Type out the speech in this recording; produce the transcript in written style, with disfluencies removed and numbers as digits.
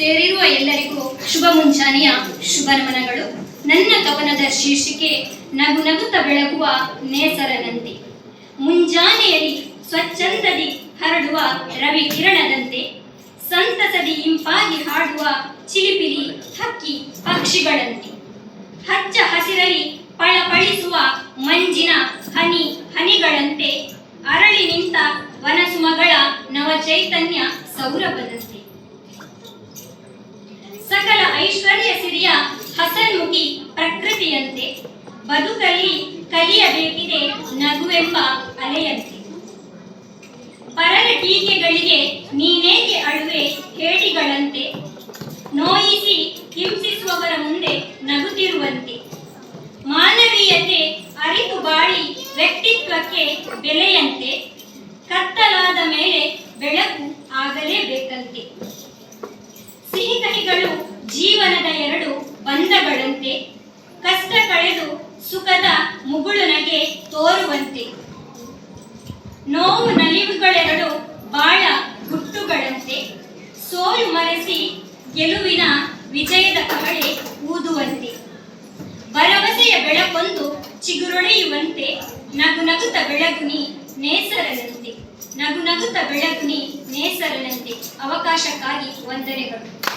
ಸೇರಿರುವ ಎಲ್ಲರಿಗೂ ಶುಭ ಮುಂಜಾನೆಯ ಶುಭ ನಮನಗಳು. ನನ್ನ ಕವನದ ಶೀರ್ಷಿಕೆ ನಗು ನಗುತ್ತ ಬೆಳಗುವ ನೇಸರನಂತೆ. ಮುಂಜಾನೆಯಲ್ಲಿ ಸ್ವಚ್ಛಂದದಿ ಹರಡುವ ರವಿ ಕಿರಣದಂತೆ ಸಂತಸದಿ ಇಂಪಾಗಿ ಹಾಡುವ ಚಿಲಿಪಿಲಿ ಹಕ್ಕಿ ಪಕ್ಷಿಗಳಂತೆ. ಹಚ್ಚ ಹಸಿರಲಿ ಪಳಪಳಿಸುವ ಮಂಜಿನ ಹನಿ ಹನಿಗಳಂತೆ ಅರಳಿ ನಿಂತ ವನಸುಮಗಳ ನವಚೈತನ್ಯ ಸೌರಭದಂತೆ. ಸಕಲ ಐಶ್ವರ್ಯ ಸಿರಿಯ ಹಸನ್ಮುಖಿ ಪ್ರಕೃತಿಯಂತೆ ಬದುಕಲ್ಲಿ ಕಲಿಯಬೇಕಿದೆ ನಗುವೆಂಬ ಅಲೆಯಂತೆ. ಪರರ ಟೀಕೆಗಳಿಗೆ ನೀನೇಕೆ ಅಳುವೆ ಹೇಡಿಗಳಂತೆ ನೋಯಿಸಿ ಹಿಂಸಿಸುವವರ ಮುಂದೆ ನಗುತ್ತಿರುವಂತೆ. ಮಾನವೀಯತೆ ಅರಿತು ಬಾಳಿ ವ್ಯಕ್ತಿತ್ವಕ್ಕೆ ಬೆಲೆಯಂತೆ ಕತ್ತಲಾದ ಮೇಲೆ ಬೆಳಕು ಆಗಲೇಬೇಕಂತೆ. ಸಿಹಿ ಕಹಿಗಳು ಜೀವನದ ಎರಡು ಬಂಧಗಳಂತೆ ಕಷ್ಟ ಕಳೆದು ಸುಖದ ಮುಗುಳು ನಗೆ ತೋರುವಂತೆ. ನೋವು ನಲಿವುಗಳೆರಡು ಬಾಳ ಗುಟ್ಟುಗಳಂತೆ ಸೋಲು ಮರೆಸಿ ಗೆಲುವಿನ ವಿಜಯದ ಕಹಳೆ ಊದುವಂತೆ. ಭರವಸೆಯ ಬೆಳಕೊಂದು ಚಿಗುರೊಡೆಯುವಂತೆ ನಗು ನಗುತ್ತ ಬೆಳಗುನಿ ನೇಸರನಂತೆ. ನಗು ನಗುತ್ತ ಬೆಳಗುನಿ ನೇಸರನಂತೆ. ಅವಕಾಶಕ್ಕಾಗಿ ವಂದನೆಗಳು.